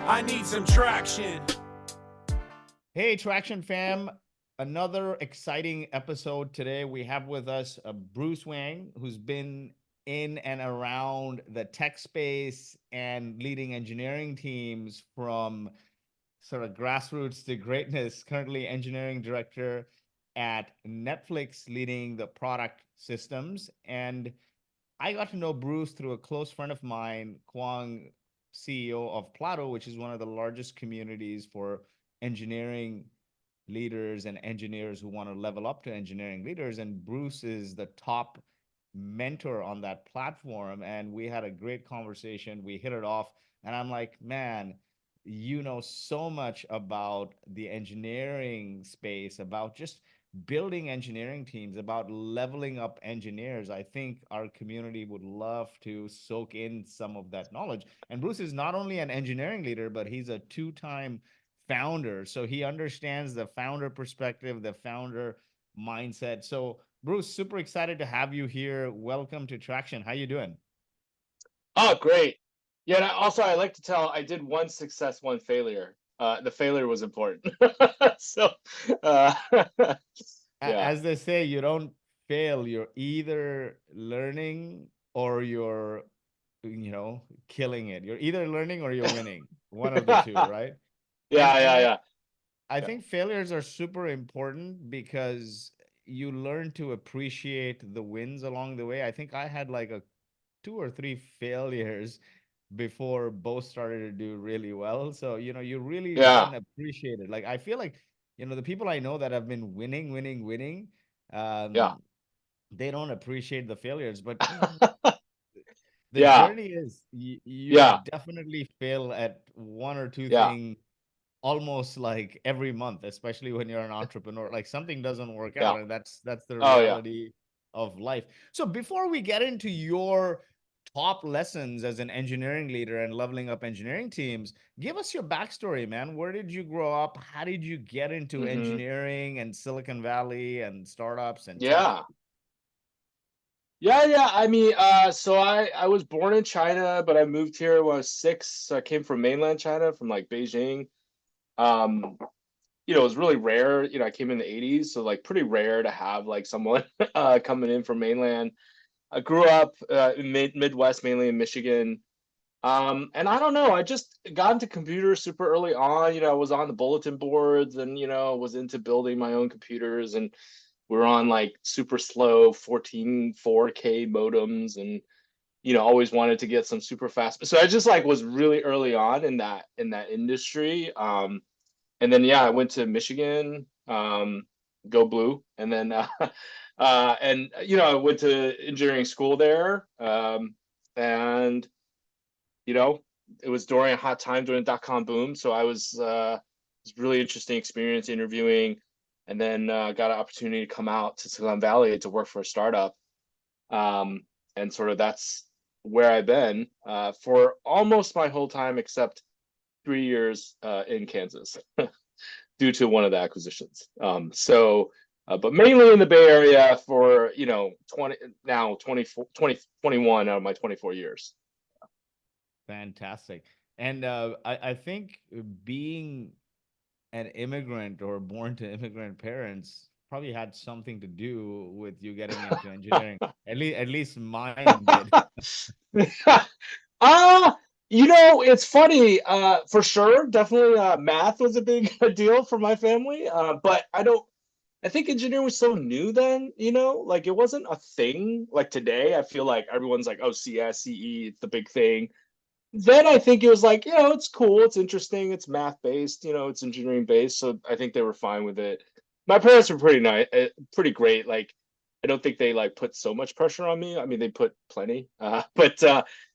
I need some traction. Hey, Traction fam. Another exciting episode today. We have with us Bruce Wang, who's been in and around the tech space and leading engineering teams from sort of grassroots to greatness. Currently, engineering director at Netflix, leading the product systems. And I got to know Bruce through a close friend of mine, Kwang, CEO of Plato, which is one of the largest communities for engineering leaders and engineers who want to level up to engineering leaders. And Bruce is the top mentor on that platform. And we had a great conversation. We hit it off. And I'm like, man, you know so much about the engineering space, about just building engineering teams, about leveling up engineers. I think our community would love to soak in some of that knowledge. And Bruce is not only an engineering leader, but he's a two-time founder. So he understands the founder perspective, the founder mindset. So Bruce, super excited to have you here. Welcome to Traction. How you doing? Oh, great. Yeah, and I like to tell I did one success, one failure. The failure was important. So, uh, yeah, As they say, you don't fail. You're either learning or you're, killing it. You're either learning or you're winning. One of the two, yeah, right? And yeah, and I yeah, I yeah, think failures are super important because you learn to appreciate the wins along the way. I think I had like a two or three failures before both started to do really well. So, you really yeah, then appreciate it. Like I feel like, the people I know that have been winning, winning, winning, yeah, um, they don't appreciate the failures. But the yeah, journey is you yeah, definitely fail at one or two yeah, things almost like every month, especially when you're an entrepreneur. Like something doesn't work yeah. out, and that's the Oh, yeah. reality of life. So before we get into your top lessons as an engineering leader and leveling up engineering teams, give us your backstory, man. Where did you grow up? How did you get into Hmm. engineering and Silicon Valley and startups and tech? Yeah, yeah, yeah. I mean, so I was born in China, but I moved here when I was 6. So I came from mainland China, from like Beijing. Um, it was really rare. I came in the 80s, so like pretty rare to have like someone coming in from mainland. I grew up in Midwest, mainly in Michigan. And I don't know, I just got into computers super early on. I was on the bulletin boards and, was into building my own computers. And we were on like super slow 14 4K modems and, always wanted to get some super fast. So I just like was really early on in that industry. And then yeah, I went to Michigan, go blue, and then and I went to engineering school there, and you know it was during a hot time during the dot-com boom, so it was really interesting experience interviewing, and then got an opportunity to come out to Silicon Valley to work for a startup, um, and sort of that's where I've been for almost my whole time except 3 years in Kansas due to one of the acquisitions. But mainly in the Bay Area for 20 now 24 20 21 out of my 24 years. Fantastic. And I think being an immigrant or born to immigrant parents probably had something to do with you getting into engineering. At least mine did. Ah, it's funny. For sure, definitely, math was a big deal for my family. But I think engineering was so new then. Like it wasn't a thing. Like today, I feel like everyone's like, "Oh, CS, CE, it's the big thing." Then I think it was like, it's cool, it's interesting, it's math based, it's engineering based. So I think they were fine with it. My parents were pretty nice, pretty great. Like, I don't think they like put so much pressure on me. I mean, they put plenty, but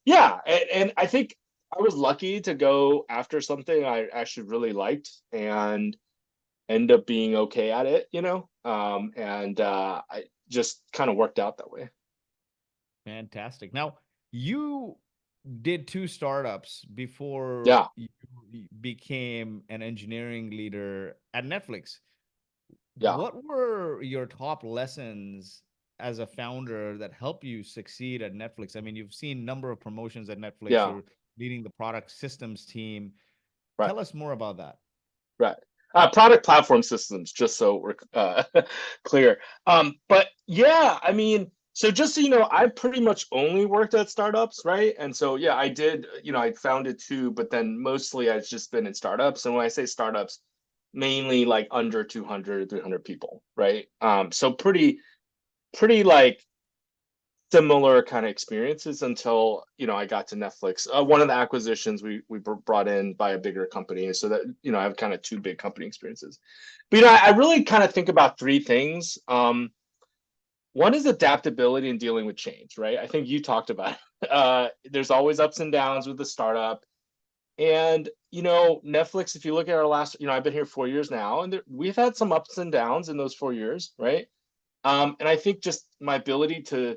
yeah, and I think I was lucky to go after something I actually really liked and end up being okay at it, and I just kind of worked out that way. Fantastic. Now, you did two startups before Yeah, you became an engineering leader at Netflix. yeah, What were your top lessons as a founder that help you succeed at Netflix? I mean, you've seen number of promotions at Netflix. yeah, You're leading the product systems team. Right. Tell us more about that. Right. Product platform systems, just so we're clear. But yeah, I mean, so just so you know, I pretty much only worked at startups, right? And so yeah, I did, I founded two, but then mostly I've just been in startups. And when I say startups, mainly like under 200, 300 people, right? So pretty like similar kind of experiences until I got to Netflix. One of the acquisitions we brought in by a bigger company, so that I have kind of two big company experiences. But I really kind of think about three things. One is adaptability and dealing with change, right? I think you talked about it. There's always ups and downs with the startup, and Netflix. If you look at our last, I've been here 4 years now, and we've had some ups and downs in those 4 years, right? And I think just my ability to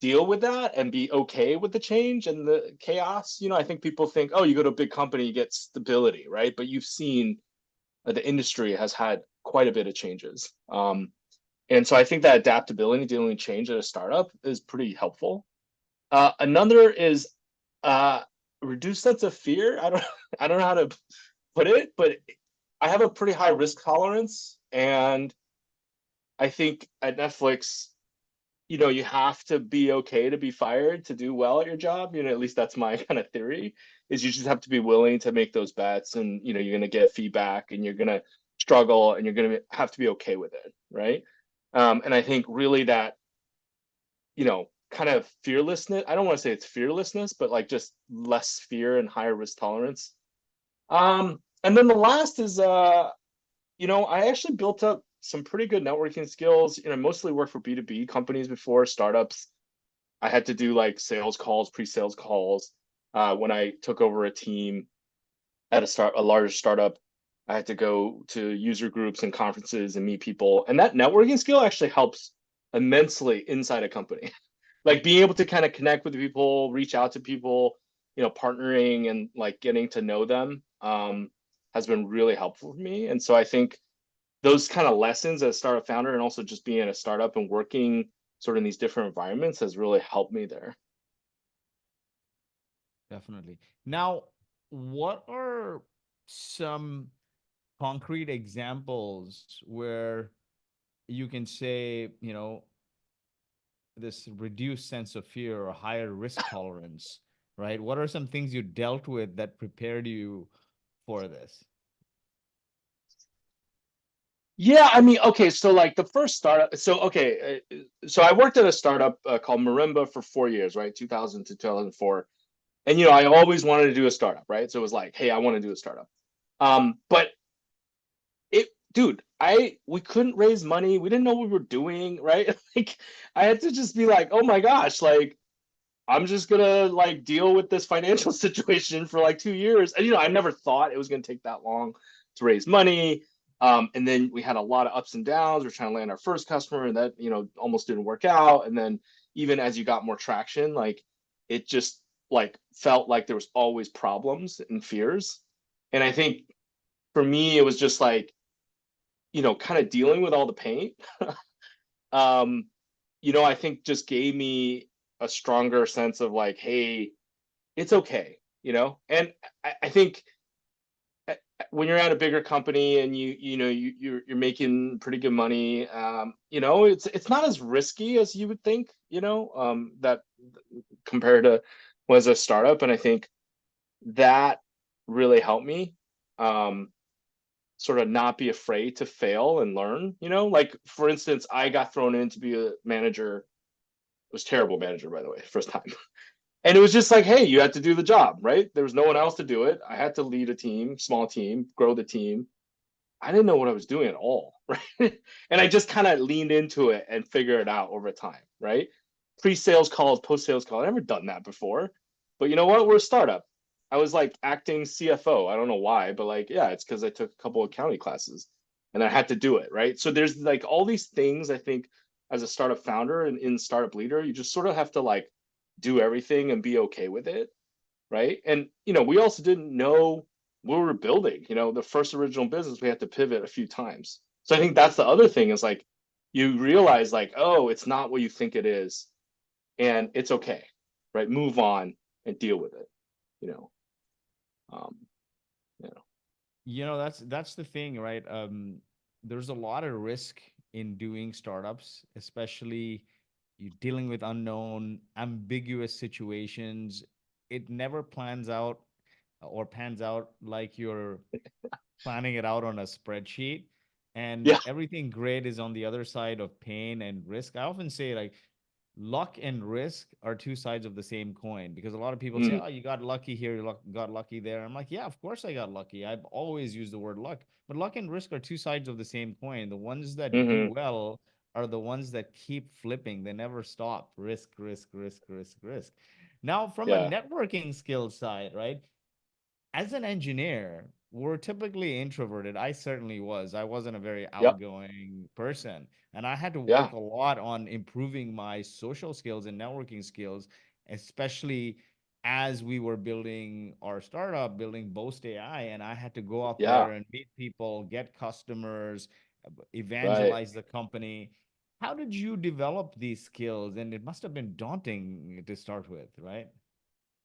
deal with that and be okay with the change and the chaos. I think people think, oh, you go to a big company, you get stability, right? But you've seen the industry has had quite a bit of changes. And so I think that adaptability, dealing with change at a startup is pretty helpful. Another is reduced sense of fear. I don't know how to put it, but I have a pretty high risk tolerance. And I think at Netflix, you have to be okay to be fired to do well at your job. At least that's my kind of theory, is you just have to be willing to make those bets, and you're going to get feedback, and you're going to struggle, and you're going to have to be okay with it, right? And I think really that, kind of fearlessness, I don't want to say it's fearlessness, but like just less fear and higher risk tolerance. And then the last is, I actually built up some pretty good networking skills. Mostly worked for B2B companies before, startups. I had to do like sales calls, pre-sales calls. When I took over a team at a larger startup, I had to go to user groups and conferences and meet people. And that networking skill actually helps immensely inside a company. Like being able to kind of connect with people, reach out to people, partnering and like getting to know them has been really helpful for me. And so I think those kind of lessons as a startup founder, and also just being a startup and working sort of in these different environments, has really helped me there. Definitely. Now, what are some concrete examples where you can say, this reduced sense of fear or higher risk tolerance, right? What are some things you dealt with that prepared you for this? Yeah, I mean, okay, so like the first startup, so I worked at a startup called Marimba for 4 years, right? 2000 to 2004. And I always wanted to do a startup, right? So it was like, hey, I want to do a startup. But dude, we couldn't raise money. We didn't know what we were doing, right? Like I had to just be like, oh my gosh, like I'm just gonna like deal with this financial situation for like 2 years. And I never thought it was gonna take that long to raise money. And then we had a lot of ups and downs. We're trying to land our first customer, and that almost didn't work out. And then even as you got more traction, like it just like felt like there was always problems and fears. And I think for me, it was just like, kind of dealing with all the pain. um, I think just gave me a stronger sense of like, hey, it's okay, And I think when you're at a bigger company and you're making pretty good money, it's not as risky as you would think, that compared to was a startup. And I think that really helped me sort of not be afraid to fail and learn. Like for instance, I got thrown in to be a manager. It was terrible manager, by the way, first time. And it was just like, hey, you had to do the job, right? There was no one else to do it. I had to lead a team, small team, grow the team. I didn't know what I was doing at all, right? And I just kind of leaned into it and figured it out over time, right? Pre-sales calls, post-sales calls. I've never done that before. But you know what? We're a startup. I was like acting CFO. I don't know why, but like, yeah, it's because I took a couple of accounting classes and I had to do it, right? So there's like all these things I think as a startup founder and in startup leader, you just sort of have to like do everything and be okay with it, right? And we also didn't know what we were building. The first original business, we had to pivot a few times. So I think that's the other thing is like you realize like, oh, it's not what you think it is, and it's okay, right? Move on and deal with it, you know. Um, That's the thing, right? There's a lot of risk in doing startups, especially you dealing with unknown, ambiguous situations. It never plans out or pans out like you're planning it out on a spreadsheet. And Yeah. everything great is on the other side of pain and risk. I often say, like, luck and risk are two sides of the same coin, because a lot of people say, Mm, "Oh, you got lucky here, got lucky there." I'm like, "Yeah, of course I got lucky. I've always used the word luck." But luck and risk are two sides of the same coin. The ones that do hmm. well are the ones that keep flipping. They never stop. Risk, risk, risk, risk, risk. Now, from a Yeah. networking skill side, right? As an engineer, we're typically introverted. I certainly was. I wasn't a very Yep. outgoing person. And I had to Yeah. work a lot on improving my social skills and networking skills, especially as we were building our startup, building Boast AI. And I had to go out Yeah. there and meet people, get customers, Right. evangelize the company. How did you develop these skills? And it must have been daunting to start with, right?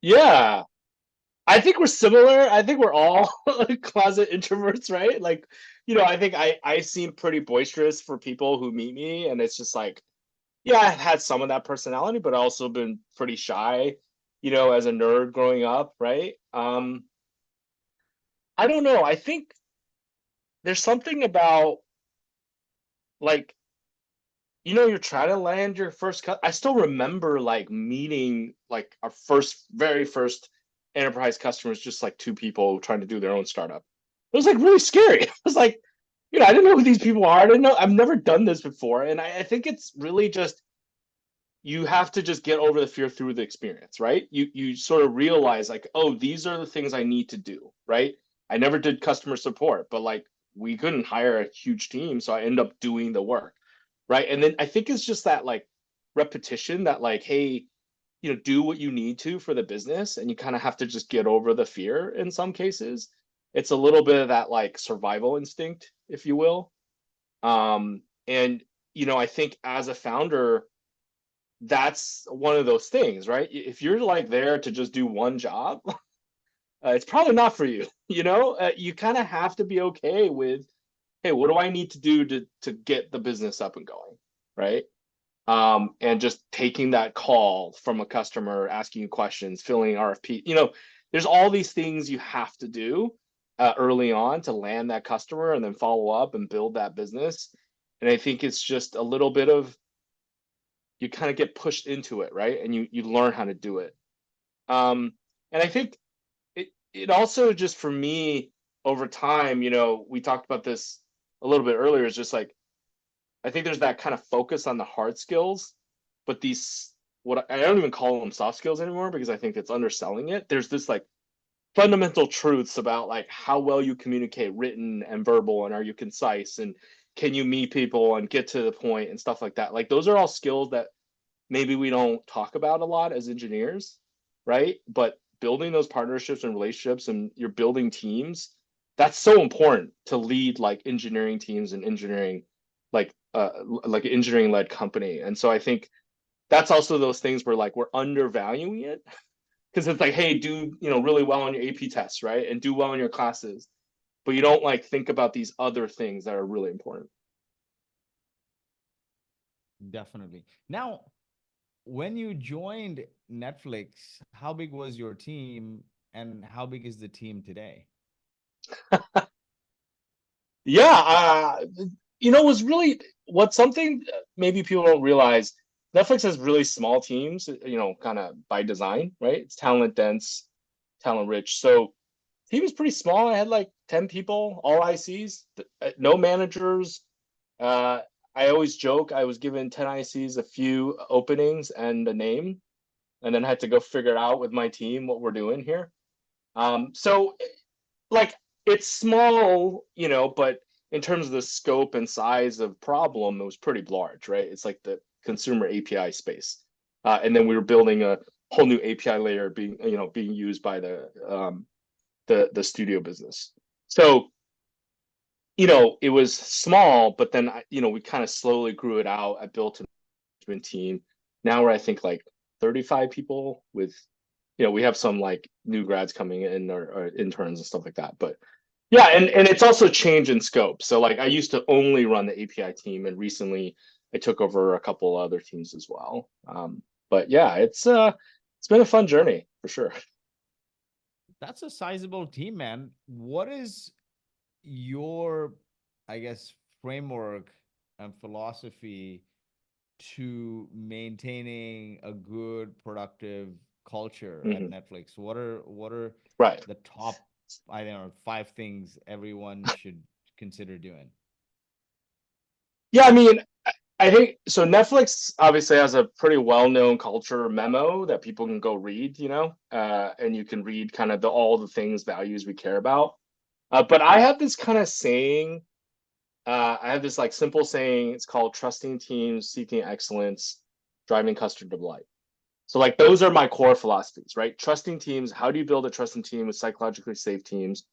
Yeah. I think we're similar. I think we're all closet introverts, right? Like, I think I seem pretty boisterous for people who meet me, and it's just like, yeah, I've had some of that personality, but I also been pretty shy, as a nerd growing up, right? I don't know. I think there's something about like, you're trying to land your first cut. I still remember like meeting like our very first enterprise customers, just like two people trying to do their own startup. It was like really scary. It was like, I didn't know who these people are. I didn't know. I've never done this before, and I think it's really just you have to just get over the fear through the experience, right? You sort of realize like, oh, these are the things I need to do, right? I never did customer support, but like we couldn't hire a huge team, so I end up doing the work, right? And then I think it's just that like repetition that like, hey, do what you need to for the business, and you kind of have to just get over the fear in some cases. It's a little bit of that like survival instinct, if you will. And I think as a founder, that's one of those things, right? If you're like there to just do one job, it's probably not for you. You kind of have to be okay with, hey, what do I need to do to get the business up and going, right? And just taking that call from a customer, asking you questions, filling RFP. There's all these things you have to do early on to land that customer and then follow up and build that business. And I think it's just a little bit of you kind of get pushed into it, right? And you learn how to do it. And I think it also just for me over time, we talked about this a little bit earlier, is just like I think there's that kind of focus on the hard skills, but these what I don't even call them soft skills anymore because I think it's underselling it. There's this like fundamental truths about like how well you communicate written and verbal, and are you concise, and can you meet people and get to the point and stuff like that. Like those are all skills that maybe we don't talk about a lot as engineers, right? But building those partnerships and relationships, and you're building teams, that's so important to lead like engineering teams and engineering like engineering led company. And so I think that's also those things where like we're undervaluing it because it's like, hey, do really well on your AP tests, right? And do well in your classes, but you don't like think about these other things that are really important. Definitely. Now, when you joined Netflix, how big was your team and how big is the team today? Yeah, it was really what something maybe people don't realize. Netflix has really small teams, kind of by design, right? It's talent dense, talent rich. So team is pretty small. I had like 10 people, all ICs, no managers. Uh, I always joke I was given 10 ICs, a few openings, and a name, and then had to go figure out with my team what we're doing here. So like it's small, but in terms of the scope and size of problem, it was pretty large, right? It's like the consumer API space, and then we were building a whole new API layer being used by the studio business. So it was small, but then we kind of slowly grew it out. I built a management team. Now we're I think like 35 people with we have some like new grads coming in or interns and stuff like that. But Yeah, and it's also changed in scope. So like I used to only run the API team, and recently I took over a couple other teams as well. But yeah, it's been a fun journey for sure. That's a sizable team, man. What is your, I guess, framework and philosophy to maintaining a good, productive culture at Mhm. Netflix? What are Right. the top, I don't know, 5 things everyone should consider doing? Yeah, I mean, I think so. Netflix obviously has a pretty well-known culture memo that people can go read, and you can read kind of all the things, values we care about. But I have this kind of saying. I have this like simple saying. It's called trusting teams, seeking excellence, driving customer delight. So like those are my core philosophies, right? Trusting teams. How do you build a trusting team with psychologically safe teams?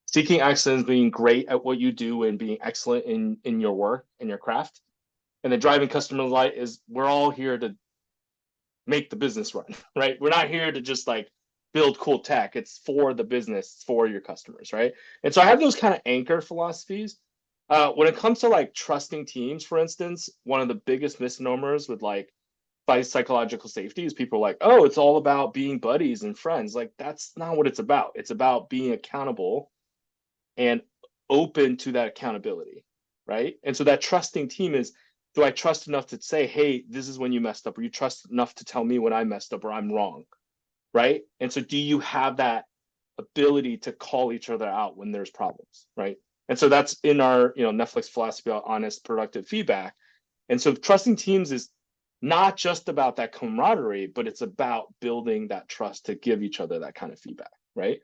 Seeking excellence, being great at what you do and being excellent in your work and your craft. And then driving customer delight is we're all here to make the business run, right? We're not here to just like build cool tech. It's for the business, it's for your customers, right? And so I have those kind of anchor philosophies. When it comes to like trusting teams, for instance, one of the biggest misnomers with like by psychological safety is people are like, oh, it's all about being buddies and friends. Like that's not what it's about. It's about being accountable and open to that accountability, right? And so that trusting team is, do I trust enough to say, hey, this is when you messed up, or you trust enough to tell me when I messed up or I'm wrong, right? And so do you have that ability to call each other out when there's problems, right? And so that's in our Netflix philosophy about honest, productive feedback. And so trusting teams is not just about that camaraderie, but it's about building that trust to give each other that kind of feedback, right?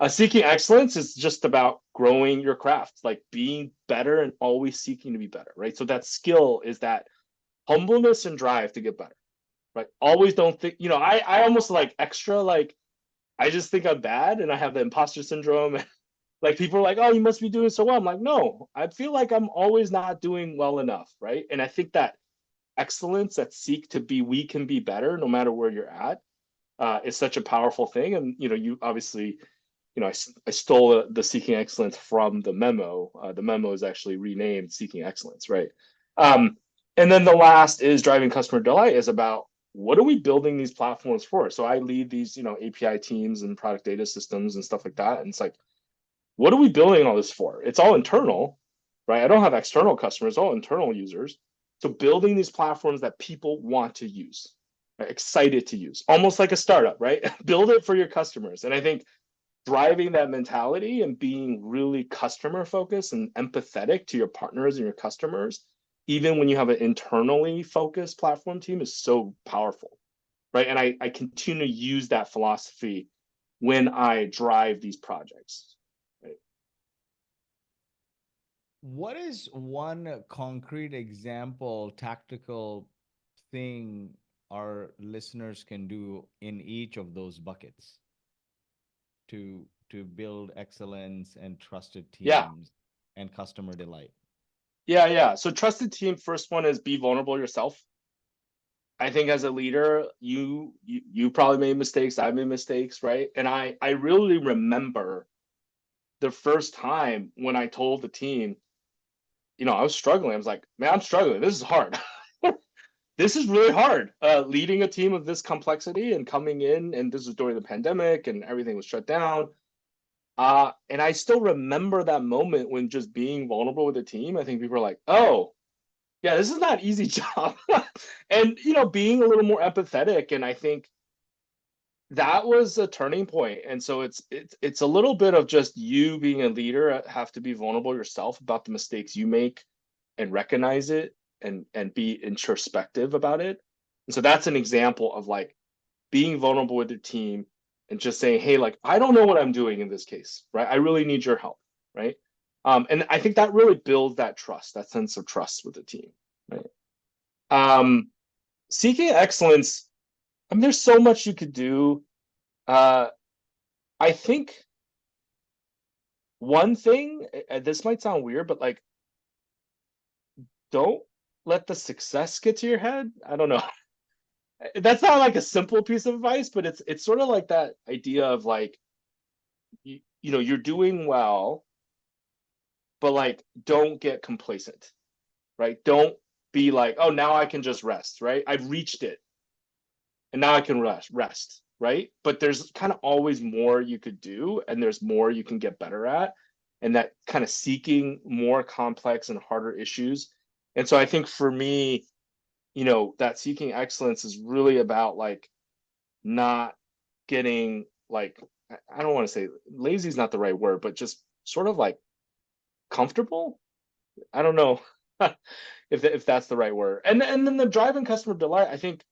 Seeking excellence is just about growing your craft, like being better and always seeking to be better, right? So that skill is that humbleness and drive to get better, right? Always don't think, I almost like extra, like, I just think I'm bad and I have the imposter syndrome. Like people are like, oh, you must be doing so well. I'm like, no, I feel like I'm always not doing well enough, right? And I think that excellence, that seek to be, we can be better no matter where you're at, is such a powerful thing. And you obviously, I stole the seeking excellence from the memo. The memo is actually renamed seeking excellence, right? Um, and then the last is driving customer delight is about what are we building these platforms for? So I lead these, API teams and product data systems and stuff like that. And it's like, what are we building all this for? It's all internal, right? I don't have external customers, all internal users. So building these platforms that people want to use, right? Excited to use, almost like a startup, right? Build it for your customers. And I think driving that mentality and being really customer focused and empathetic to your partners and your customers, even when you have an internally focused platform team, is so powerful, right? And I continue to use that philosophy when I drive these projects. Right? What is one concrete example, tactical thing our listeners can do in each of those buckets to build excellence and trusted Yeah, teams and customer delight? yeah. So trusted team. First one is be vulnerable yourself. I think as a leader, you probably made mistakes. I made mistakes, right? And I really remember the first time when I told the team, I was struggling. I was like, man, I'm struggling. This is hard. This is really hard. Leading a team of this complexity and coming in, and this was during the pandemic and everything was shut down. And I still remember that moment when just being vulnerable with the team. I think people were like, oh, yeah, this is not an easy job. And being a little more empathetic. And I think that was a turning point. And so it's a little bit of just you being a leader, have to be vulnerable yourself about the mistakes you make and recognize it and be introspective about it. And so that's an example of like being vulnerable with the team and just saying, hey, like I don't know what I'm doing in this case, right? I really need your help, right? And I think that really builds that trust, that sense of trust with the team, right? Um, Seeking excellence, I mean, there's so much you could do. Uh, I think one thing, this might sound weird, but like, don't let the success get to your head. I don't know. That's not like a simple piece of advice, but it's sort of like that idea of like, you're doing well, but like, don't get complacent, right? Don't be like, oh, now I can just rest, right? I've reached it and now I can rest, right? But there's kind of always more you could do, and there's more you can get better at, and that kind of seeking more complex and harder issues. And so I think for me, that seeking excellence is really about like not getting like, I don't want to say lazy is not the right word, but just sort of like comfortable. I don't know if that's the right word. And then the driving customer delight, I think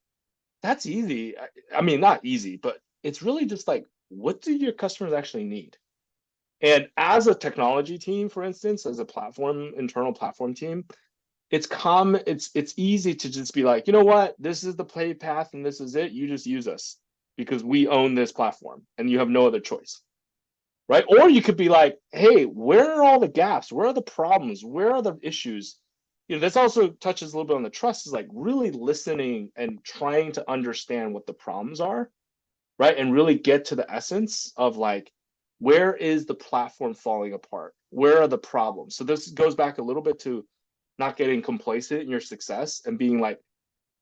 that's easy. I mean, not easy, but it's really just like, what do your customers actually need? And as a technology team, for instance, as a internal platform team, it's easy to just be like, you know what, this is the play path and this is it. You just use us because we own this platform and you have no other choice. Right. Or you could be like, hey, where are all the gaps? Where are the problems? Where are the issues? This also touches a little bit on the trust, is like really listening and trying to understand what the problems are, right? And really get to the essence of like, where is the platform falling apart? Where are the problems? So this goes back a little bit to not getting complacent in your success and being like,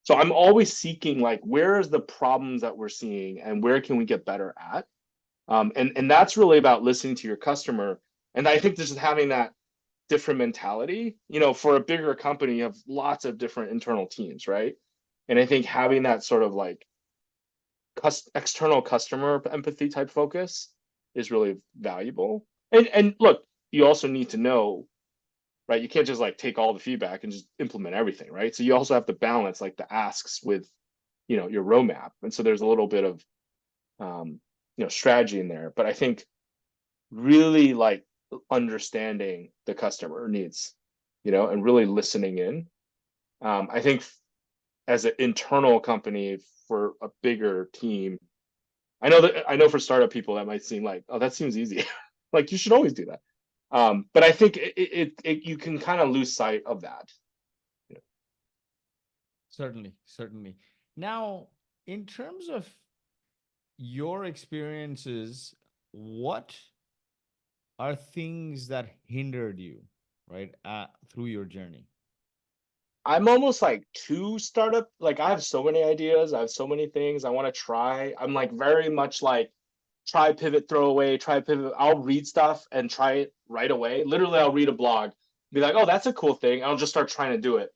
so I'm always seeking like, where is the problems that we're seeing and where can we get better at? And that's really about listening to your customer. And I think just having that different mentality, for a bigger company, you have lots of different internal teams, right? And I think having that sort of like external customer empathy type focus is really valuable. And look, you also need to know, right? You can't just like take all the feedback and just implement everything, right? So you also have to balance like the asks with, your roadmap. And so there's a little bit of strategy in there. But I think really like understanding the customer needs, and really listening in. I think as an internal company for a bigger team, I know for startup people that might seem like, oh, that seems easy. Like you should always do that. But I think you can kind of lose sight of that. Certainly, certainly. Now, in terms of your experiences, what are things that hindered you, right, through your journey? I'm almost like too startup. Like I have so many ideas. I have so many things I want to try. I'm like very much like try, pivot, throw away, try, pivot. I'll read stuff and try it right away. Literally, I'll read a blog, be like, oh, that's a cool thing. I'll just start trying to do it.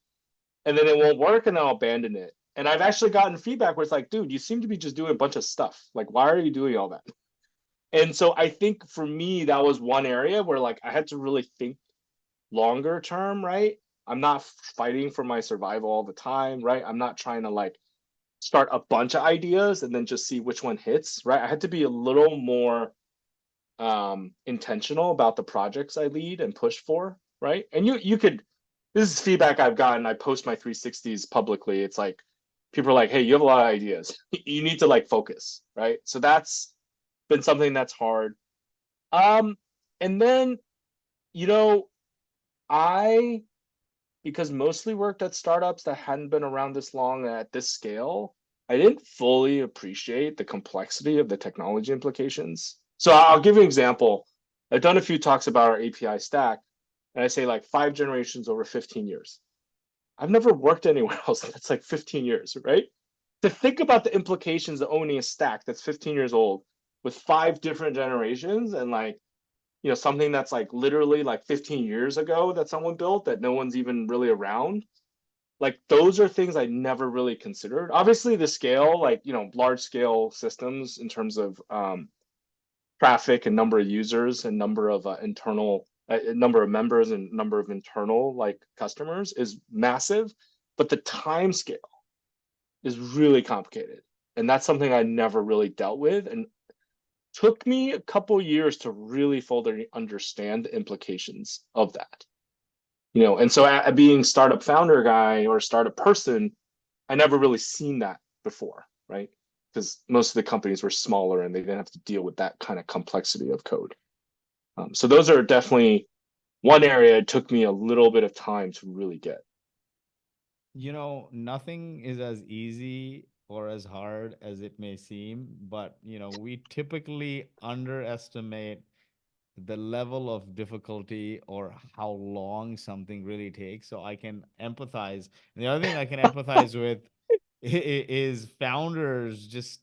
And then it won't work and then I'll abandon it. And I've actually gotten feedback where it's like, dude, you seem to be just doing a bunch of stuff. Like, why are you doing all that? And so I think for me, that was one area where like I had to really think longer term, right? I'm not fighting for my survival all the time, right? I'm not trying to like start a bunch of ideas and then just see which one hits, right? I had to be a little more intentional about the projects I lead and push for, right? And you could, this is feedback I've gotten. I post my 360s publicly. It's like people are like, hey, you have a lot of ideas. You need to like focus, right? So that's been something that's hard. And then, you know, I, because mostly worked at startups that hadn't been around this long at this scale, I didn't fully appreciate the complexity of the technology implications. So I'll give you an example. I've done a few talks about our API stack, and I say like 5 generations over 15 years. I've never worked anywhere else that's like 15 years, right? To think about the implications of owning a stack that's 15 years old with 5 different generations and like, something that's like literally like 15 years ago that someone built that no one's even really around. Like those are things I never really considered. Obviously the scale, like, large scale systems in terms of traffic and number of users and number of internal number of members and number of internal like customers is massive, but the time scale is really complicated. And that's something I never really dealt with and took me a couple years to really fully understand the implications of that. And so being startup founder guy or startup person, I never really seen that before, right? Because most of the companies were smaller and they didn't have to deal with that kind of complexity of code. So those are definitely one area it took me a little bit of time to really get. Nothing is as easy or as hard as it may seem, but we typically underestimate the level of difficulty or how long something really takes. So I can empathize. And the other thing I can empathize with is founders just,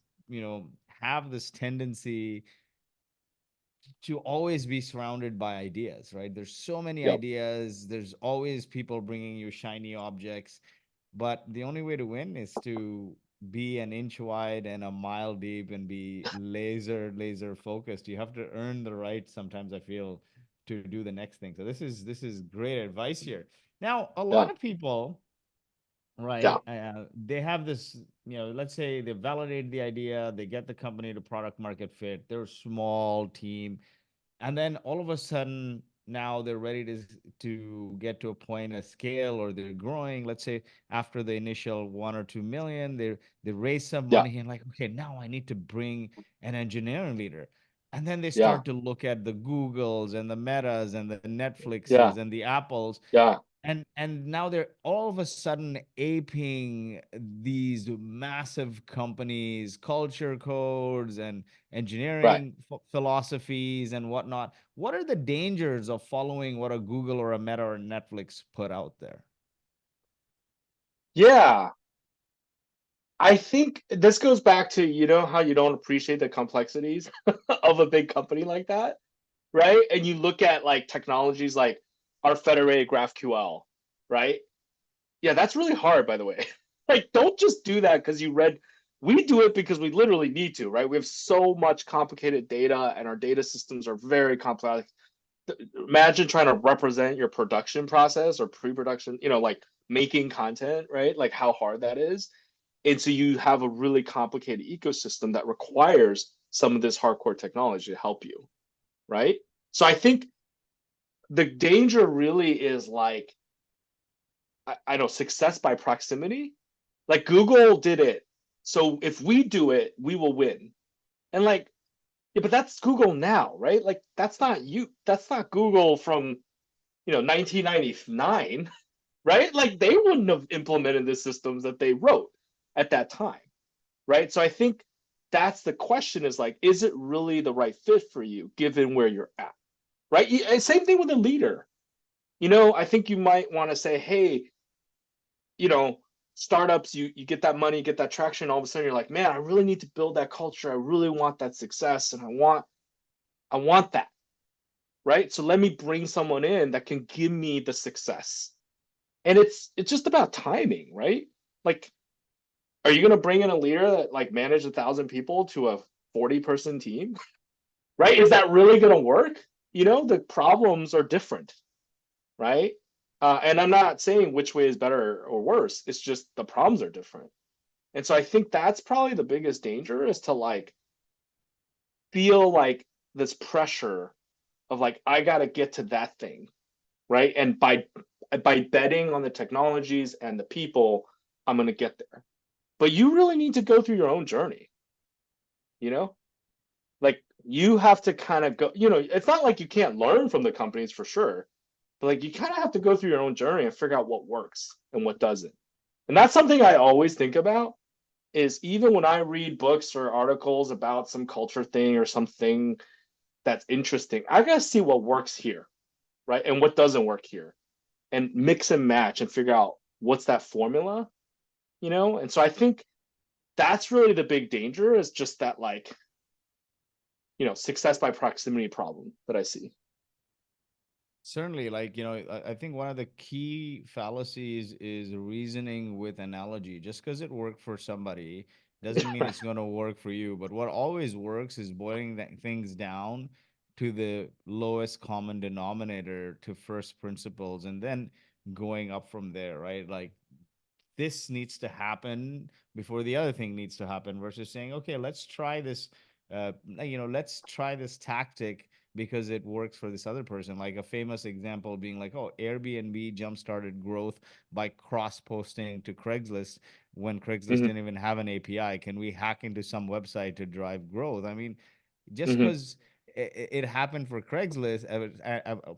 have this tendency to always be surrounded by ideas, right? There's so many Yep. ideas. There's always people bringing you shiny objects, but the only way to win is to be an inch wide and a mile deep and be laser focused. You have to earn the right sometimes, I feel, to do the next thing. So this is great advice here. Now, a Yeah. lot of people, Yeah. right, they have this, let's say they validate the idea, they get the company to product market fit, they're a small team, and then all of a sudden now they're ready to get to a point, a scale, or they're growing. Let's say after the initial 1 or 2 million, they raise some Yeah. money and like, okay, now I need to bring an engineering leader. And then they Yeah. start to look at the Googles and the Metas and the Netflixes Yeah. and the Apples, Yeah. and now they're all of a sudden aping these massive companies culture codes and Right. engineering philosophies and whatnot. What are the dangers of following what a Google or a Meta or Netflix put out there? Yeah. I think this goes back to, how you don't appreciate the complexities of a big company like that, right? And you look at like technologies like our federated GraphQL, right? Yeah, that's really hard, by the way. Like, don't just do that because you read. We do it because we literally need to, right? We have so much complicated data, and our data systems are very complex. Imagine trying to represent your production process or pre-production, like making content, right? Like how hard that is. And so you have a really complicated ecosystem that requires some of this hardcore technology to help you, right? So I think the danger really is like, I know, success by proximity. Like Google did it. So if we do it, we will win. And like, yeah, but that's Google now, right? Like that's not you. That's not Google from, 1999, right? Like they wouldn't have implemented the systems that they wrote at that time, right? So I think that's the question is like, is it really the right fit for you given where you're at, right? And same thing with a leader. I think you might want to say, hey, you know, startups, you get that money, get that traction, all of a sudden you're like, man, I really need to build that culture. I really want that success and I want that, right? So let me bring someone in that can give me the success. And it's just about timing, right? Like, are you gonna bring in a leader that like manage 1,000 people to a 40-person team? Right? Is that really gonna work? The problems are different, right? And I'm not saying which way is better or worse. It's just the problems are different. And so I think that's probably the biggest danger is to like feel like this pressure of like I got to get to that thing, right? And by betting on the technologies and the people, I'm going to get there. But you really need to go through your own journey, you know? Like you have to kind of go, it's not like you can't learn from the companies for sure, but like you kind of have to go through your own journey and figure out what works and what doesn't. And that's something I always think about is even when I read books or articles about some culture thing or something that's interesting, I gotta see what works here, right? And what doesn't work here, and mix and match and figure out what's that formula. And so I think that's really the big danger is just that like, success by proximity problem that I see. Certainly, like, I think one of the key fallacies is reasoning with analogy. Just because it worked for somebody doesn't mean it's going to work for you. But what always works is boiling things down to the lowest common denominator, to first principles, and then going up from there, right? Like, this needs to happen before the other thing needs to happen, versus saying, okay, let's try this tactic because it works for this other person. Like a famous example being like, oh, Airbnb jump started growth by cross posting to Craigslist when Craigslist Mm-hmm, didn't even have an API. Can we hack into some website to drive growth? I mean, just mm-hmm. because it happened for Craigslist,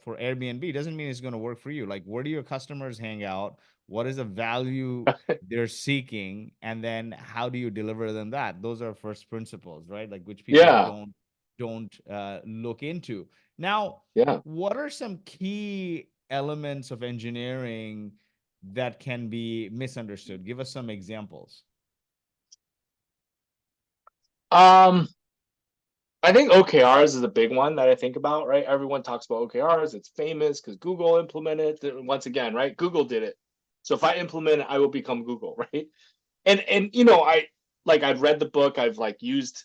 for Airbnb, doesn't mean it's going to work for you. Like, where do your customers hang out? What is the value they're seeking? And then how do you deliver them that? Those are first principles, right? Like, which people Yeah. don't don't look into. Now, Yeah. what are some key elements of engineering that can be misunderstood? Give us some examples. Um, I think OKRs is a big one that I think about, right? Everyone talks about OKRs. It's famous because Google implemented it. Once again, right? Google did it. So if I implement it, I will become Google, right? And I've read the book, I've like used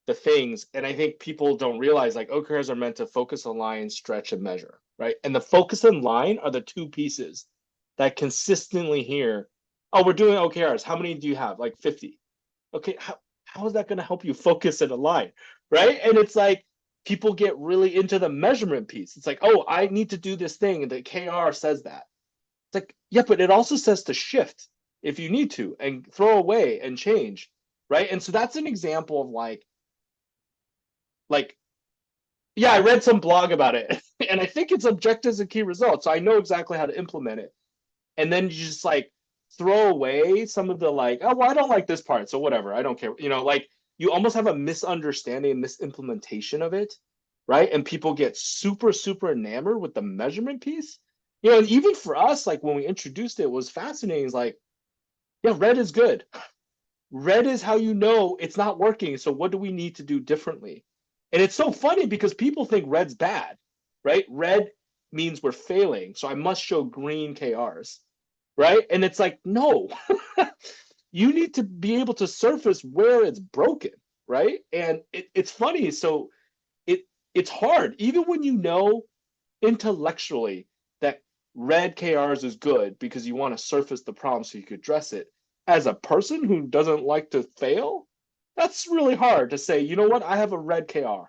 the things, and I think people don't realize like OKRs are meant to focus, align, stretch, and measure, right? And the focus and line are the two pieces that consistently hear, oh, we're doing OKRs. How many do you have? Like 50. Okay, how is that going to help you focus and align, right? And it's like people get really into the measurement piece. It's like, oh, I need to do this thing, and the KR says that. It's like, yeah, but it also says to shift if you need to and throw away and change, right? And so that's an example of like, yeah, I read some blog about it, and I think it's objectives and key results. So I know exactly how to implement it. And then you just like throw away some of the like, oh, well, I don't like this part, so whatever, I don't care. Like you almost have a misunderstanding, misimplementation of it, right? And people get super, super enamored with the measurement piece. And even for us, like when we introduced it, was fascinating. It's like, yeah, red is good. Red is how you know it's not working. So what do we need to do differently? And it's so funny because people think red's bad, right? Red means we're failing. So I must show green KRs, right? And it's like, no, you need to be able to surface where it's broken, right? And it's funny. So it it's hard, even when you know intellectually that red KRs is good because you want to surface the problem so you could address it. As a person who doesn't like to fail, that's really hard to say, you know what, I have a red KR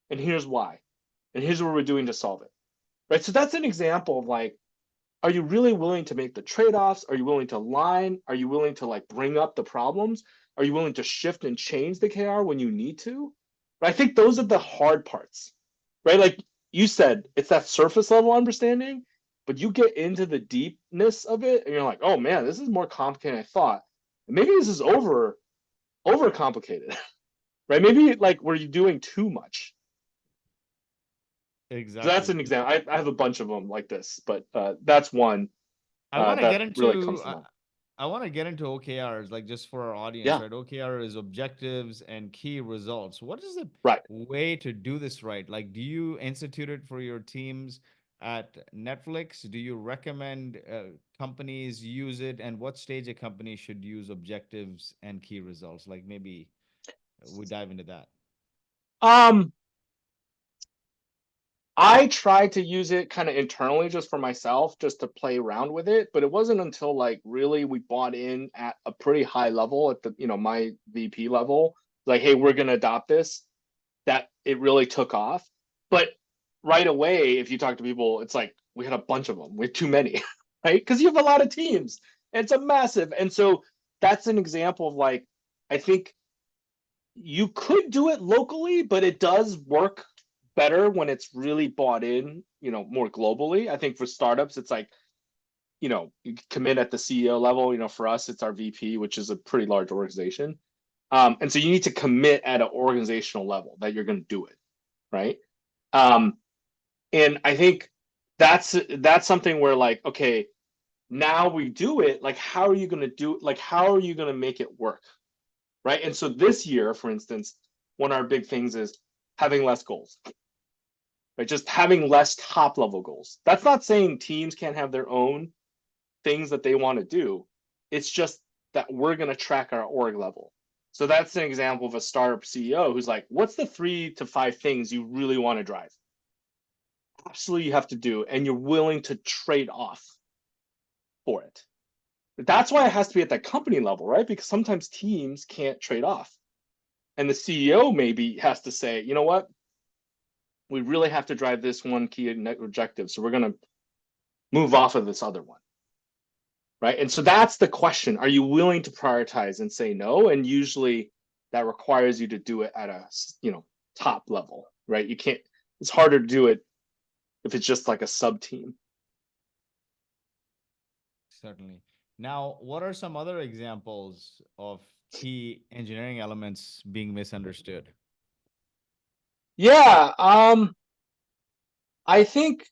and here's why. And here's what we're doing to solve it. Right. So that's an example of like, are you really willing to make the trade-offs? Are you willing to align? Are you willing to like bring up the problems? Are you willing to shift and change the KR when you need to? But I think those are the hard parts, right? Like you said, it's that surface level understanding, but you get into the deepness of it and you're like, oh man, this is more complicated than I thought. Maybe this is over complicated, right? Maybe like were you doing too much? So that's Exactly. an example. I have a bunch of them like this, but that's one I want to get that really into comes to mind. I want to get into OKRs, like just for our audience, Yeah, right? OKR is objectives and key results. What is the right. way to do this right? Like, do you institute it for your teams at Netflix? Do you recommend companies use it? And what stage a company should use objectives and key results? Like, maybe we dive into that. Um, I tried to use it kind of internally just for myself, just to play around with it. But it wasn't until like really we bought in at a pretty high level at the, my VP level, like, hey, we're gonna adopt this, that it really took off. But right away, if you talk to people, it's like we had a bunch of them. We had too many, right? Because you have a lot of teams. And it's a massive. And so that's an example of like, I think you could do it locally, but it does work better when it's really bought in, more globally. I think for startups, it's like, you commit at the CEO level. For us, it's our VP, which is a pretty large organization. And so you need to commit at an organizational level that you're going to do it, right? Um, and I think that's something where like, okay, now we do it. Like, how are you going to do it? Like, how are you going to make it work? Right. And so this year, for instance, one of our big things is having less goals, right? Just having less top level goals. That's not saying teams can't have their own things that they want to do. It's just that we're going to track our org level. So that's an example of a startup CEO who's like, what's the 3 to 5 things you really want to drive? Absolutely, you have to do, and you're willing to trade off for it. That's why it has to be at that company level, right? Because sometimes teams can't trade off. And the CEO maybe has to say, you know what? We really have to drive this one key objective. So we're going to move off of this other one. Right. And so that's the question. Are you willing to prioritize and say no? And usually that requires you to do it at a, top level, right? You can't, it's harder to do it if it's just like a sub team. Certainly. Now, what are some other examples of key engineering elements being misunderstood? Yeah, I think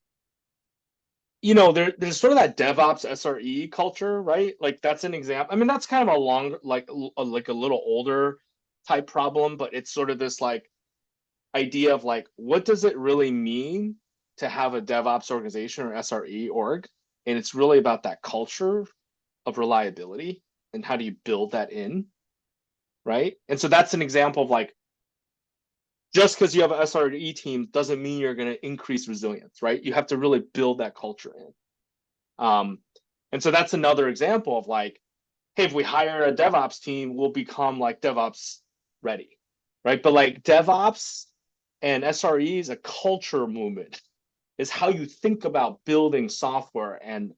there's sort of that DevOps SRE culture, right? Like that's an example. I mean, that's kind of a long, like a little older type problem, but it's sort of this like idea of like, what does it really mean to have a DevOps organization or SRE org? And it's really about that culture of reliability and how do you build that in, right? And so that's an example of like, just because you have an SRE team doesn't mean you're going to increase resilience, right? You have to really build that culture in. Um, and so that's another example of like, hey, if we hire a DevOps team, we'll become like DevOps ready, right? But like DevOps and SRE is a culture movement, is how you think about building software and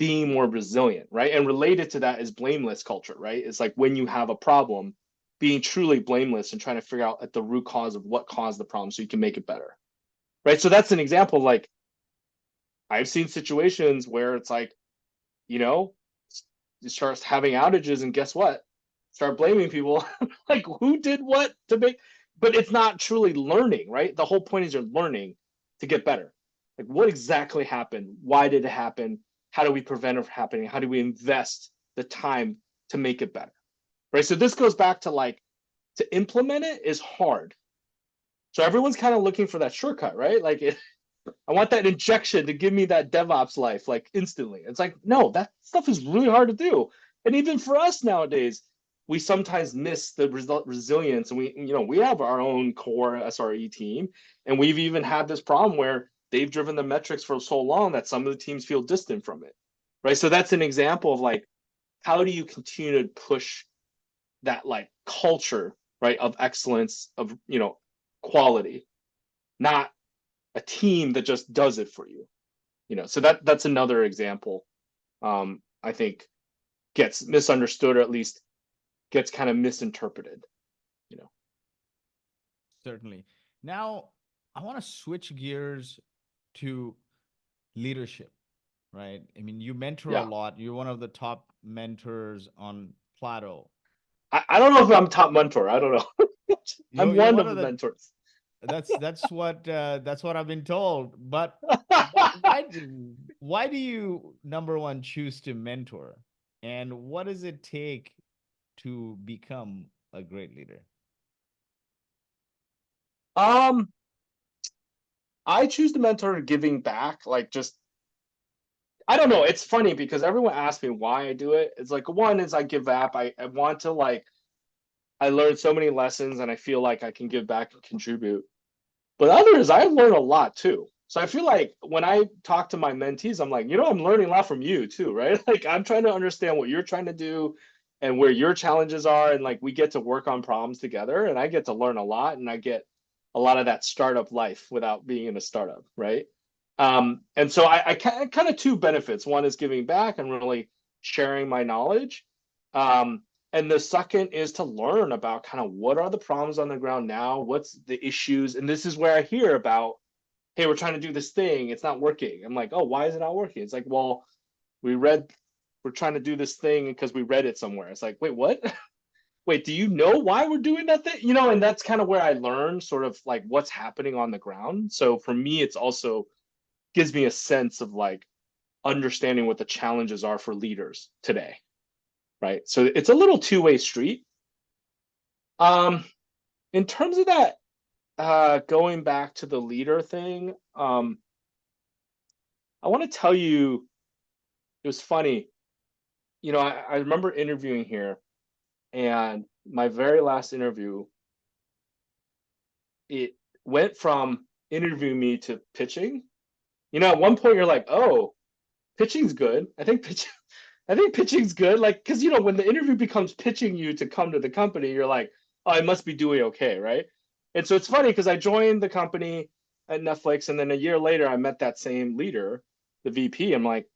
being more resilient, right? And related to that is blameless culture, right? It's like when you have a problem, being truly blameless and trying to figure out at the root cause of what caused the problem so you can make it better, right? So that's an example. Like I've seen situations where it's like, you know, you start having outages and guess what? Start blaming people like who did what to make, but it's not truly learning, right? The whole point is you're learning to get better. Like what exactly happened? Why did it happen? How do we prevent it from happening? How do we invest the time to make it better? Right. So this goes back to like to implement it is hard. So everyone's kind of looking for that shortcut, right? Like I want that injection to give me that DevOps life like instantly. It's like, no, that stuff is really hard to do. And even for us nowadays, we sometimes miss the resilience. And we have our own core SRE team. And we've even had this problem where they've driven the metrics for so long that some of the teams feel distant from it. Right. So that's an example of like, how do you continue to push that like culture, right, of excellence, of, quality, not a team that just does it for you. So that's another example. I think gets misunderstood or at least gets kind of misinterpreted. You know. Certainly. Now, I want to switch gears to leadership, right? I mean, you mentor a Yeah. lot. You're one of the top mentors on Plato. I don't know if I'm top mentor. I don't know. I'm You're one one of of the the mentors. that's what I've been told. But why do you number one choose to mentor? And what does it take to become a great leader? um, I choose the mentor giving back, like just I don't know. It's funny because everyone asks me why I do it. It's like one is I give back. I want to like I learned so many lessons and I feel like I can give back and contribute. But others, I've learned a lot too. So I feel like when I talk to my mentees, I'm like, I'm learning a lot from you too, right? Like I'm trying to understand what you're trying to do and where your challenges are. And like we get to work on problems together and I get to learn a lot and I get a lot of that startup life without being in a startup, right? And so I kind of two benefits. One is giving back and really sharing my knowledge. Um, and the second is to learn about kind of what are the problems on the ground now, what's the issues, and this is where I hear about, hey, we're trying to do this thing, it's not working. I'm like, oh, why is it not working? It's like, well, we're trying to do this thing because we read it somewhere. It's like, wait, what? Wait, do you know why we're doing that thing? And that's kind of where I learn sort of like what's happening on the ground. So for me, it's also gives me a sense of like understanding what the challenges are for leaders today, right? So it's a little two-way street. Um, in terms of that, going back to the leader thing, I want to tell you it was funny. I remember interviewing here, and my very last interview, it went from interviewing me to pitching. At one point you're like, oh, pitching's good. I think pitching's good. Like, because when the interview becomes pitching you to come to the company, you're like, oh, I must be doing okay, right? And so it's funny because I joined the company at Netflix, and then a year later, I met that same leader, the VP. I'm like,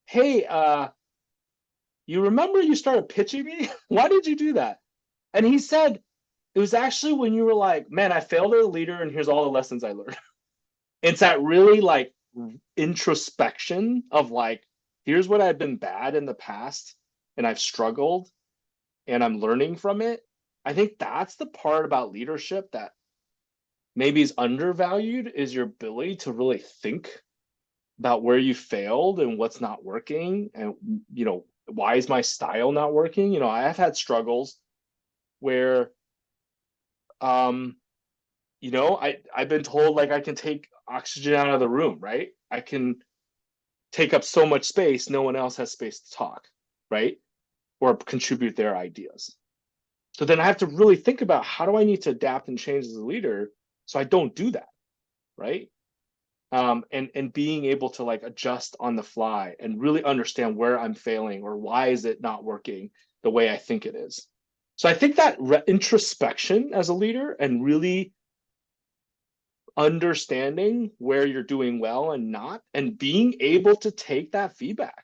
hey, you remember you started pitching me? Why did you do that? And he said, it was actually when you were like, man, I failed as a leader, and here's all the lessons I learned. It's that really like introspection of like, here's what I've been bad in the past, and I've struggled, and I'm learning from it. I think that's the part about leadership that maybe is undervalued is your ability to really think about where you failed and what's not working, and why is my style not working. I have had struggles where I've been told like I can take oxygen out of the room, right? I can take up so much space, no one else has space to talk, right? Or contribute their ideas. So then I have to really think about how do I need to adapt and change as a leader so I don't do that, right? And being able to like adjust on the fly and really understand where I'm failing or why is it not working the way I think it is. So I think that introspection as a leader and really understanding where you're doing well and not, and being able to take that feedback.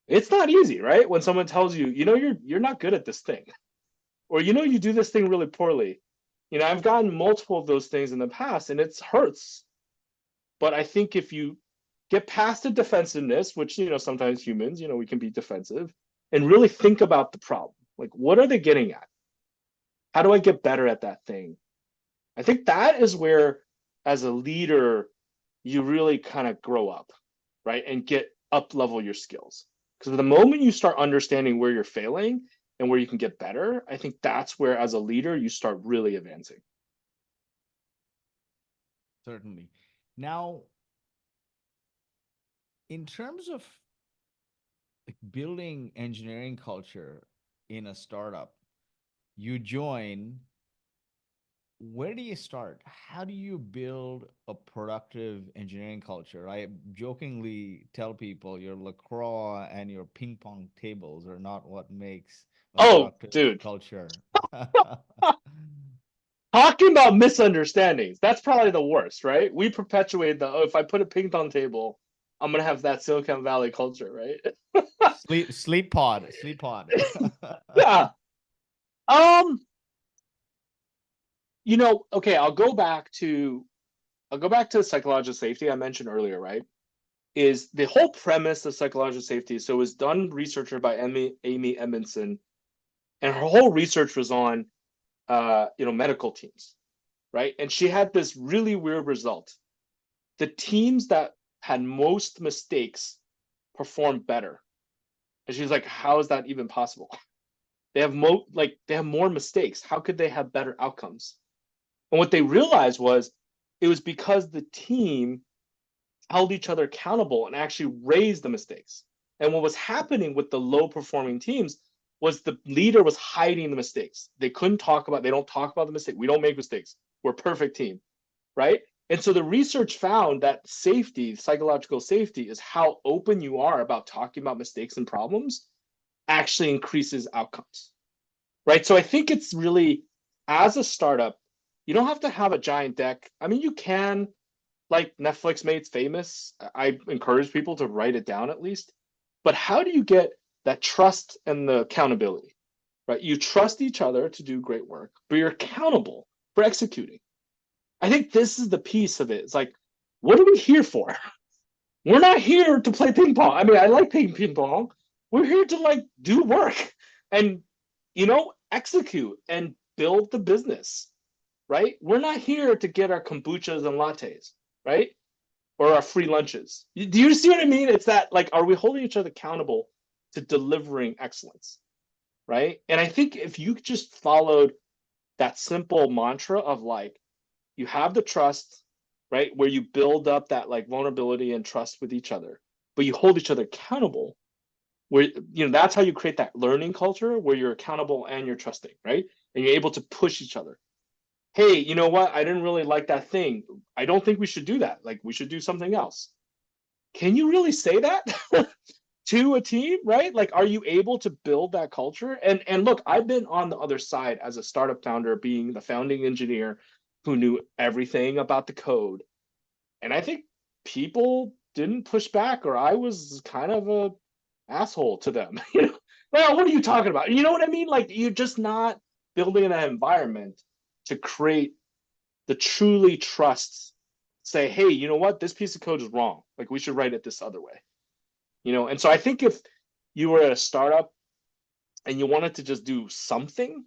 It's not easy, right? When someone tells you, you're not good at this thing, or you do this thing really poorly. I've gotten multiple of those things in the past, and it hurts. But I think if you get past the defensiveness, which sometimes humans, we can be defensive, and really think about the problem. Like, what are they getting at? How do I get better at that thing? I think that is where, as a leader, you really kind of grow up, right? And get up level your skills. Because the moment you start understanding where you're failing and where you can get better, I think that's where, as a leader, you start really advancing. Certainly. Now, in terms of like building engineering culture in a startup, you join, where do you start? How do you build a productive engineering culture? I jokingly tell people your LaCroix and your ping pong tables are not what makes a Oh, productive dude. culture. Talking about misunderstandings, that's probably the worst, right? We perpetuate if I put a ping pong table, I'm gonna have that Silicon Valley culture, right? Sleep pod, sleep pod. Yeah. Um, okay, I'll go back to psychological safety I mentioned earlier, right? Is the whole premise of psychological safety. So it was done researcher by Amy Edmondson, and her whole research was on medical teams, right? And she had this really weird result. The teams that had most mistakes performed better. And she's like, how is that even possible? They have more mistakes. How could they have better outcomes? And what they realized was it was because the team held each other accountable and actually raised the mistakes. And what was happening with the low performing teams was the leader was hiding the mistakes. They don't talk about the mistake. We don't make mistakes. We're a perfect team, right? And so the research found that safety, psychological safety, is how open you are about talking about mistakes and problems actually increases outcomes, right? So I think it's really, as a startup, you don't have to have a giant deck. I mean, you can, like Netflix made it famous. I encourage people to write it down at least. But how do you get that trust and the accountability, right? You trust each other to do great work, but you're accountable for executing. I think this is the piece of it. It's like, what are we here for? We're not here to play ping pong. I mean, I like playing ping pong. We're here to like do work and execute and build the business, right? We're not here to get our kombuchas and lattes, right? Or our free lunches. Do you see what I mean? It's that, like, are we holding each other accountable to delivering excellence, right? And I think if you just followed that simple mantra of like, you have the trust, right? Where you build up that like vulnerability and trust with each other, but you hold each other accountable, where that's how you create that learning culture where you're accountable and you're trusting, right? And you're able to push each other. Hey, you know what? I didn't really like that thing. I don't think we should do that. Like, we should do something else. Can you really say that to a team, right? Like, are you able to build that culture? And look, I've been on the other side as a startup founder, being the founding engineer who knew everything about the code. And I think people didn't push back, or I was kind of a asshole to them. Well, what are you talking about? You know what I mean? Like, you're just not building that environment to create the truly trust. Say, hey, you know what? This piece of code is wrong. Like, we should write it this other way. And so I think if you were at a startup and you wanted to just do something,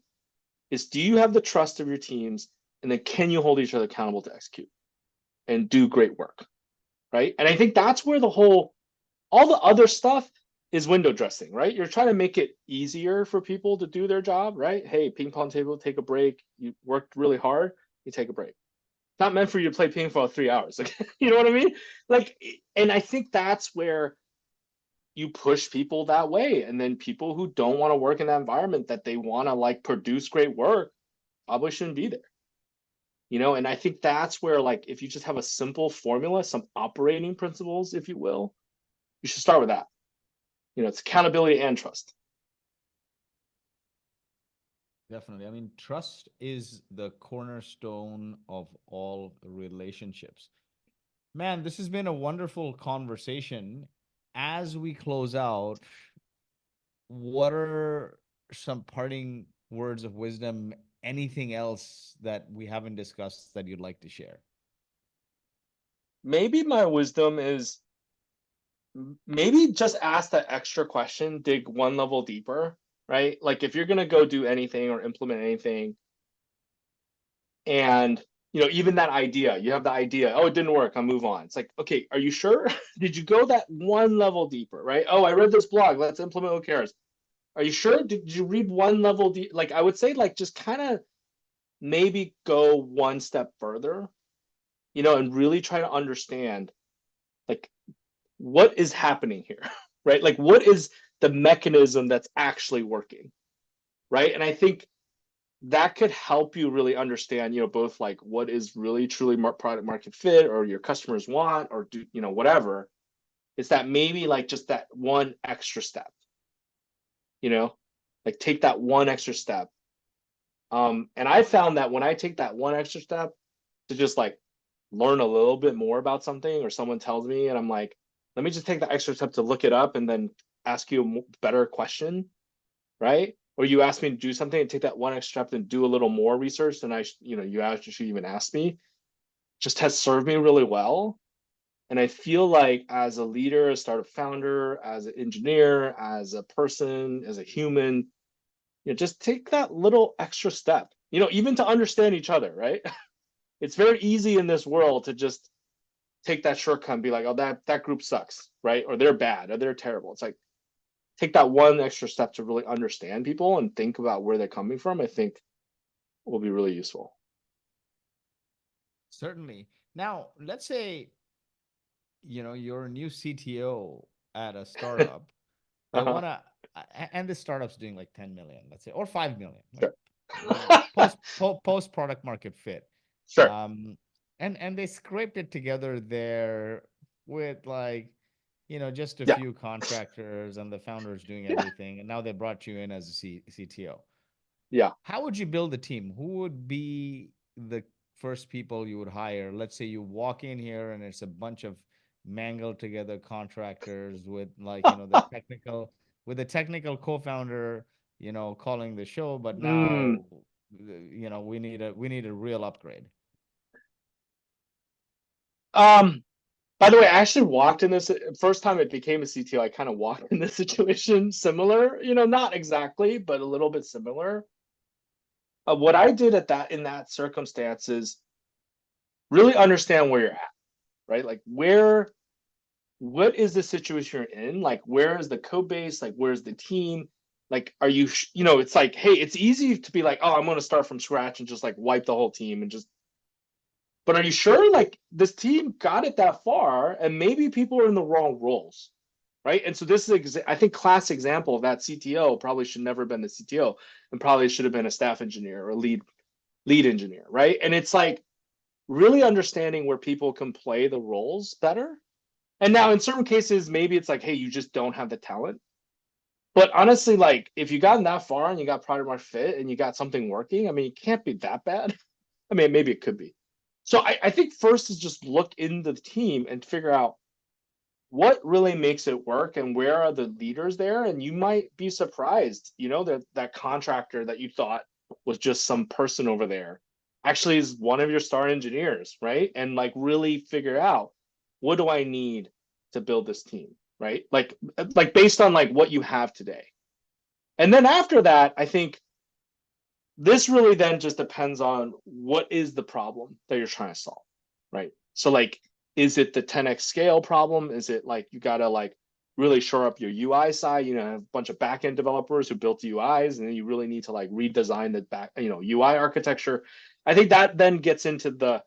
is do you have the trust of your teams? And then can you hold each other accountable to execute and do great work, right? And I think that's where all the other stuff is window dressing, right? You're trying to make it easier for people to do their job, right? Hey, ping pong table, take a break. You worked really hard, you take a break. It's not meant for you to play ping pong for 3 hours. Like, you know what I mean? Like, and I think that's where you push people that way. And then people who don't want to work in that environment that they want to like produce great work probably shouldn't be there. You know, and I think that's where like if you just have a simple formula, some operating principles, if you will, you should start with that. You know, it's accountability and trust. Definitely. I mean, trust is the cornerstone of all relationships. Man, this has been a wonderful conversation. As we close out, what are some parting words of wisdom? Anything else that we haven't discussed that you'd like to share? Maybe my wisdom is maybe just ask that extra question, dig one level deeper, right? Like if you're going to go do anything or implement anything, and you know, even that idea, you have the idea, oh, it didn't work, I'll move on. It's like, okay, are you sure? Did you go that one level deeper, right? Oh, I read this blog, let's implement OKRs. Are you sure? Did you read one level deep? Like I would say, like just kind of maybe go one step further, you know, and really try to understand like what is happening here, right? Like what is the mechanism that's actually working, right? And I think that could help you really understand, you know, both like what is really truly product market fit or your customers want or do, you know, whatever. It's that maybe like just that one extra step, you know, like take that one extra step. And I found that when I take that one extra step to just like learn a little bit more about something or someone tells me and I'm like, let me just take the extra step to look it up and then ask you a better question, right? Or you ask me to do something and take that one extra step and do a little more research than you know, you actually even asked me, just has served me really well. And I feel like as a leader, a startup founder, as an engineer, as a person, as a human, you know, just take that little extra step, you know, even to understand each other, right? It's very easy in this world to just take that shortcut and be like, oh, that group sucks, right? Or they're bad, or they're terrible. It's like take that one extra step to really understand people and think about where they're coming from. I think will be really useful. Certainly. Now, let's say, you're a new CTO at a startup. They Uh-huh. want to, and the startup's doing like 10 million, let's say, or 5 million, like, Sure. post product market fit. Sure. Um, and they scraped it together there with like, just a Yeah. few contractors and the founders doing Yeah. everything. And now they brought you in as a CTO. Yeah. How would you build a team? Who would be the first people you would hire? Let's say you walk in here and it's a bunch of mangled together contractors with like, the technical co-founder, calling the show, but Mm. now, we need a real upgrade. Um, by the way, I actually walked in this first time it became a CTO. I kind of walked in this situation similar, you know, not exactly, but a little bit similar. What I did in that circumstance is really understand where you're at, right? Like what is the situation you're in? Like, where is the code base? Like, where's the team? Like, are you, you know, it's like, hey, it's easy to be like, oh, I'm going to start from scratch and just like wipe the whole team and just, but are you sure like this team got it that far and maybe people are in the wrong roles, right? And so this is, I think, class example of that CTO probably should never have been the CTO and probably should have been a staff engineer or a lead engineer, right? And it's like really understanding where people can play the roles better. And now in certain cases, maybe it's like, hey, you just don't have the talent. But honestly, like if you gotten that far and you got product market fit and you got something working, I mean, it can't be that bad. I mean, maybe it could be. So I think first is just look into the team and figure out what really makes it work and where are the leaders there. And you might be surprised, you know, that contractor that you thought was just some person over there actually is one of your star engineers, right? And like really figure out what do I need to build this team, right? Like based on like what you have today. And then after that, I think this really then just depends on what is the problem that you're trying to solve, right? So like, is it the 10x scale problem? Is it like you gotta like really shore up your UI side? You know, have a bunch of backend developers who built UIs, and then you really need to like redesign the back, UI architecture. I think that then gets into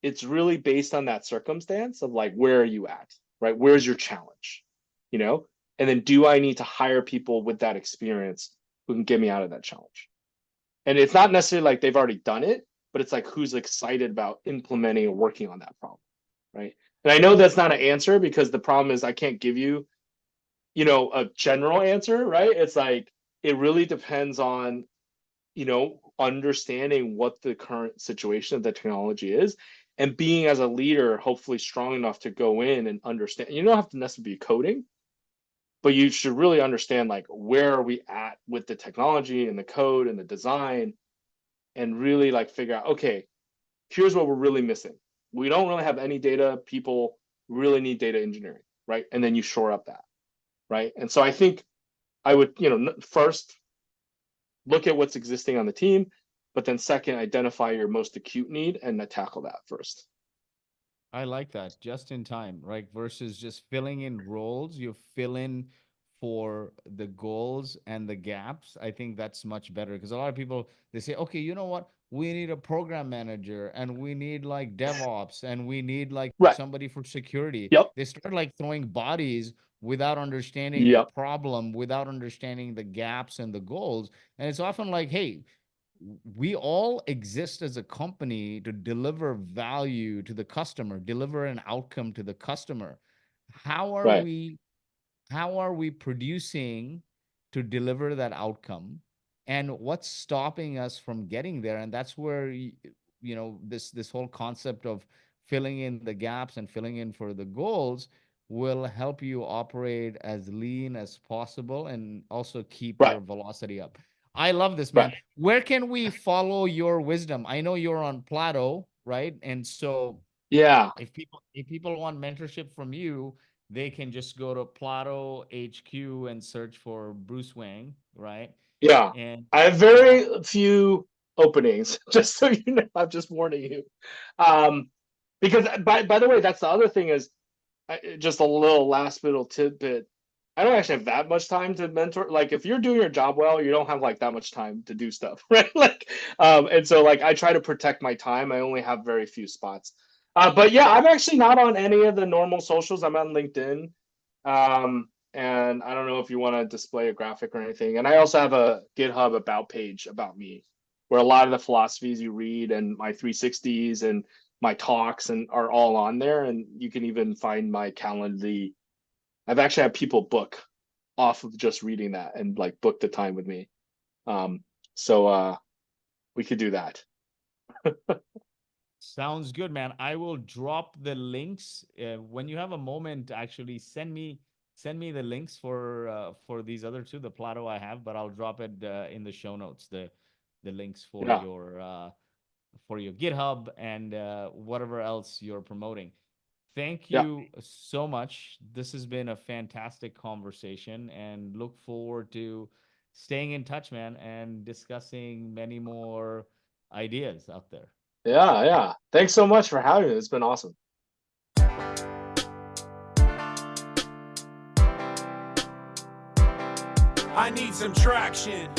it's really based on that circumstance of like, where are you at, right? Where's your challenge, and then do I need to hire people with that experience who can get me out of that challenge? And it's not necessarily like they've already done it, but it's like who's excited about implementing and working on that problem, right? And I know that's not an answer, because the problem is I can't give you, a general answer, right? It's like it really depends on, understanding what the current situation of the technology is, and being as a leader hopefully strong enough to go in and understand. You don't have to necessarily be coding, but you should really understand like, where are we at with the technology and the code and the design, and really like figure out, okay, here's what we're really missing. We don't really have any data. People really need data engineering, right? And then you shore up that, right? And so I think I would, first look at what's existing on the team, but then second, identify your most acute need and tackle that first. I like that. Just in time, right? Versus just filling in roles, you fill in for the goals and the gaps. I think that's much better, because a lot of people, they say, okay, you know what? We need a program manager, and we need like DevOps, and we need like Right. somebody for security. Yep. They start like throwing bodies without understanding the Yep. problem, without understanding the gaps and the goals. And it's often like, hey, we all exist as a company to deliver value to the customer, deliver an outcome to the customer. How are Right. we how are we producing to deliver that outcome, and what's stopping us from getting there? And that's where this whole concept of filling in the gaps and filling in for the goals will help you operate as lean as possible and also keep Right. your velocity up. I love this, man. Right. Where can we follow your wisdom? I know you're on Plato, right? And so Yeah. if people want mentorship from you, they can just go to Plato HQ and search for Bruce Wang, right? Yeah. And I have uh, very few openings, just so you know. I'm just warning you. Um, because by the way, that's the other thing is, just a little last little tidbit. I don't actually have that much time to mentor. Like, if you're doing your job well, you don't have like that much time to do stuff, right? Like, and so like I try to protect my time. I only have very few spots. But yeah, I'm actually not on any of the normal socials. I'm on LinkedIn. And I don't know if you want to display a graphic or anything. And I also have a GitHub about page about me, where a lot of the philosophies you read and my 360s and my talks and are all on there. And you can even find my Calendly. I've actually had people book off of just reading that and like book the time with me. So we could do that. sounds good, man. I will drop the links when you have a moment. Actually, send me the links for these other two, the Plato I have, but I'll drop it in the show notes. The links Yeah. for your GitHub and whatever else you're promoting. Thank Yeah. you so much. This has been a fantastic conversation, and look forward to staying in touch, man, and discussing many more ideas out there. Yeah. Yeah. Thanks so much for having me. It's been awesome. I need some traction.